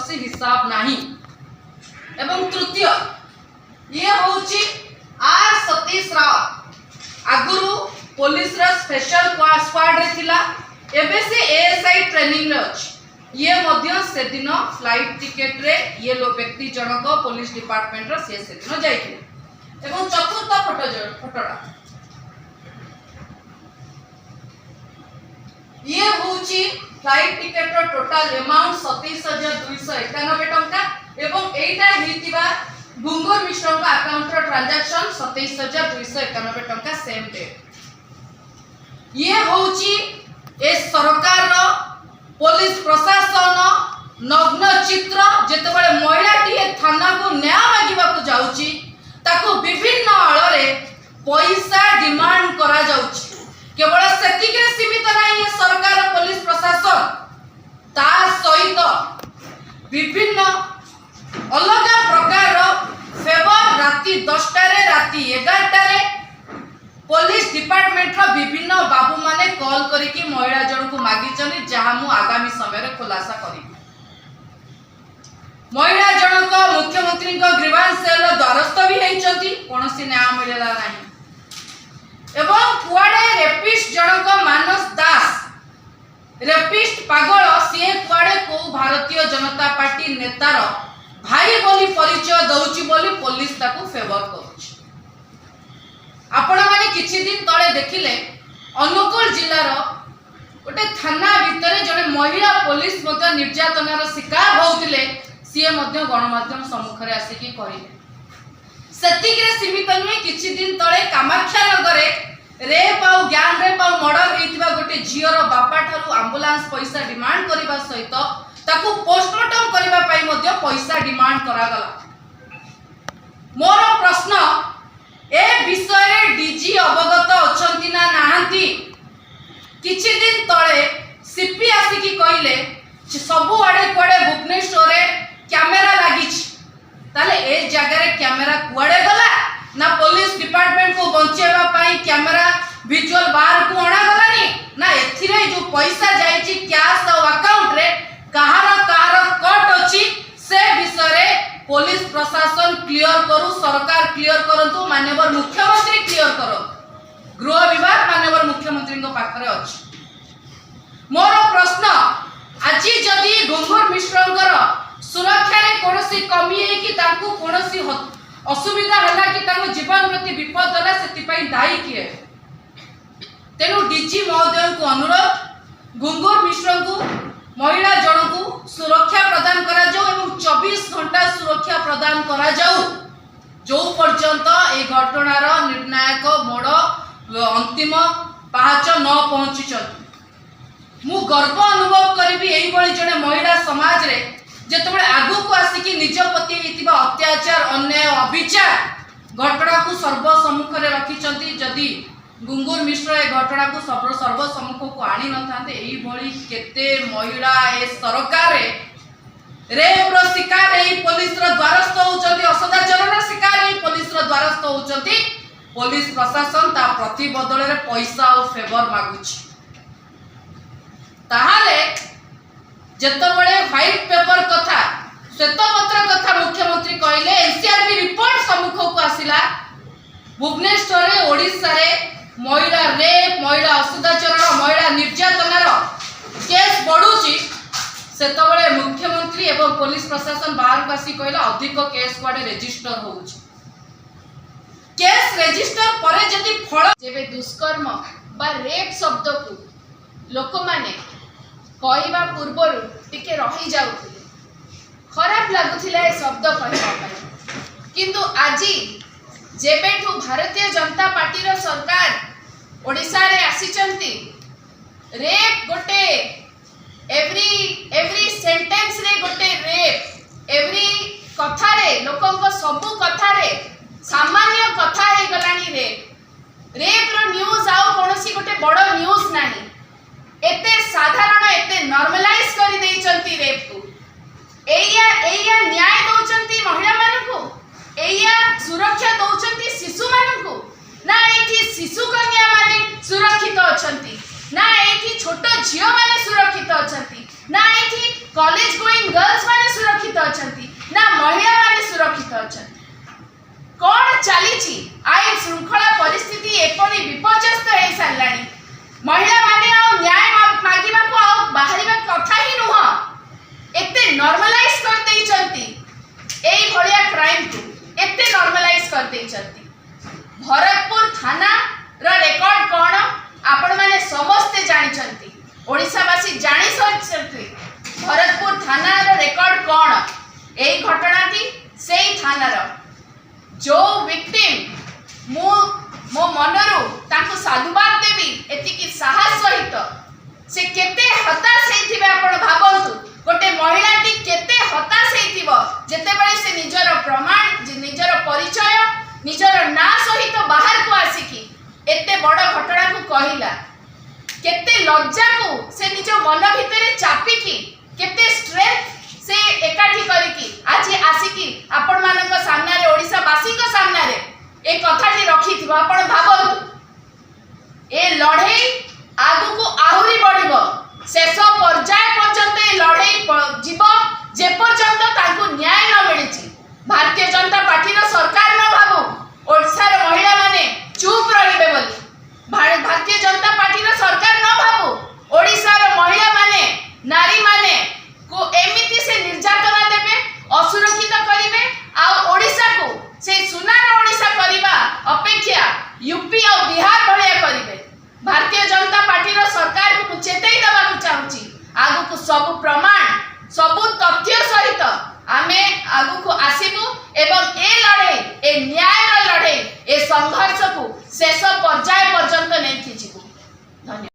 कौनसी हिसाब नहीं। एवं तृतीय ये होची आर सतीश राव आगुरु पुलिस रा स्पेशल स्क्वाड रे थिला एबे से एएसआई ट्रेनिंग रे अछि। ये मध्य से दिन फ्लाइट टिकेट रे ये लो व्यक्ति जनक पुलिस डिपार्टमेंट रो से दिन जाइथिले। एवं चतुर्थ फोटोटा ये होची फ्लाइट टिकेट रो टोटल अमाउंट 27,291 टंका एवं एटा हेतिबा गुंगुर मिश्र का अकाउंट रो ट्रांजैक्शन 27,291 टंका सेम डेट। ये होची ए सरकार रो पुलिस प्रशासन नग्न चित्र जेतेबेले महिलाटी थाना को न्याय मागिबा को जाउची ताको विभिन्न आଳରେ पैसा डिमांड करा जाउची। केवल सेतिके सीमित नहीं है सरकार पुलिस प्रशासन ता सहित विभिन्न अलग प्रकार फेवर राति 10टा रे राति 11टा रे पुलिस डिपार्टमेंट रो विभिन्न बाबू माने कॉल करिकि महिला जन को मागिचनी जहा मु आगामी समय रे खुलासा करी। महिला जन को मुख्यमंत्री को ग्रीवांस सेल द्वारस्थ भी हेचंती कोनसी न्याय मिलेला नाही। एवं कुआडे रेपिस्ट जनक मानस दास रेपिस्ट पागल सी कुआडे को भारतीय जनता पार्टी नेतार भाई बोली परिचय दउची बोली पुलिस ताको फेवर करूची। आपण माने किछि दिन तळे देखिले अनुगुल जिल्लार गोटे थाना भितरे जने महिला पुलिस मध्य निर्यातनार शिकार होउतिले सीए मध्य गणमाध्यम सम्मुखरे आसिकी कहिले। सेतिके सीमित नुहे किछि दिन तळे कामाख्या नगरे रेप आउ गैंग रेप आउ मर्डर हेतिबा गोटे झियर बापा ठारू एम्बुलेंस पैसा डिमांड करिबा सहित ताकू पोस्टमार्टम करिबा पई मध्य पैसा डिमांड करा गला। मोर प्रश्न ए विषय डीजी अवगत अछंती ना नाहंती। किछि दिन तळे सीपी आसिकी कहिले सबु आडे कोडे भुवनेश्वर रे कैमरा लागिछि ताले ए जगह रे कैमरा कुआडे गला ना पुलिस डिपार्टमेंट को बंचेबा पई कैमरा विजुअल बाहर को आना गलानी ना एथिरे जो पैसा जाईछि कैश और अकाउंट रे कहार कट अछि से विषय रे पुलिस प्रशासन क्लियर करू सरकार क्लियर करंतु माननीय मुख्यमंत्री क्लियर करो गृह विभाग माननीय मुख्यमंत्री को पाखरे अछि। मोर प्रश्न आज जदि गुंगुर मिश्रंकर सुरक्षा रे कोनोसी कमी है कि ताकू कोनोसी असुविधा हला कि ताको जीवन प्रति विपद हला सेति पई दायी किए। तेनु डीजी महोदय को अनुरोध गुंगुर मिश्र को महिला जन को सुरक्षा प्रदान करा जाऊ एवं 24 घंटा सुरक्षा प्रदान करा जाऊ जो पर्यंत ए घटनार निर्णायक मोड़ अंतिम पाहाच न पहुंची। मु गर्व अनुभव करी एई बळी जने महिला समाज रे जेतबे आगु को आसिकी निज पति हेतिबा अत्याचार अन्याय अविचार घटना को सर्व सम्मुख रे रखिचंती। जदि गुंगुर मिश्र ए घटना को सर्व सम्मुख को आनी न थांते एई बळी केते महिला ए सरकार रे रेप रो शिकार एई पुलिस रो द्वारस्थ होचंती असदाचरण रो शिकार एई पुलिस रो द्वारस्थ होचंती। पुलिस प्रशासन ता प्रति बदल रे पैसा और फेवर मागुची। ताहाले जेतबळे व्हाइट पेपर कथा श्वेतपत्र कथा मुख्यमंत्री कहले एनसीआरबी रिपोर्ट सम्मुख को आसिला भुवनेश्वर रे ओडिसा रे महिला रेप महिला असदाचरण महिला निर्यातनार केस बढ़ुची सेतबळे मुख्यमंत्री एवं पुलिस प्रशासन बाहर को आसी कहला अधिक केस कुआडे रजिस्टर होउची। केस रजिस्टर परे जदि फल जेबे दुष्कर्म बा रेप शब्द को लोक माने कहवा पूर्वर टिके रही जाउथिले खराब लागुथिला ए शब्द कहवा पय किंतु आजी जेबेठू भारतीय जनता पार्टी रो सरकार ओडिसा रे आसीचंती रेप गोटे एवरी सेंटेंस रे गोटे रेप एवरी कथा रे लोकंक सबु कथा रे सामान्य कथा हे गलानी रेप रो न्यूज आउ कोनोसी गोटे बड़ न्यूज नाही एते साधारण एते नॉर्मलाइज करी देइचंती रेप को एया न्याय दउचंती महिला मानकु एया सुरक्षा दउचंती शिशु मानकु ना एठी शिशु कन्या माने सुरक्षित अछंती ना एठी छोट झियो माने सुरक्षित अछंती ना एठी कॉलेज गोइंग गर्ल्स माने सुरक्षित केते नॉर्मलाइज कर देचंती। भरतपुर थाना रो रेकॉर्ड कोन आपण माने समस्त जानिचंती, ओडिसावासी जानि सचंती। भरतपुर थाना रो रेकॉर्ड कोन एई घटनाटी सेई थाना रो जो विक्टिम मो मनरु ताको साधुवाद देवी एतिकी साहस सहित से केते हताश हेथिबे। आपण भाबंतु गोटे महिलाटी केते हताश हेथिबो जेतेबेले से निजर प्रमाण निजर परिचय निजर ना सहित बाहर को आसिकी एते बड़ घटना को कहिला। केते लज्जा को से निज मन भितरे चापिकी केते स्ट्रेंथ से एकाठी करिकी आज आसिकी आपण मानक सामने रे ओडिसा वासी को सामने रे ए कथाटी रखिथिबो। आपण भाबंतु ए लढेई आगु को आहुरी बढ़िबो, शेष पर्याय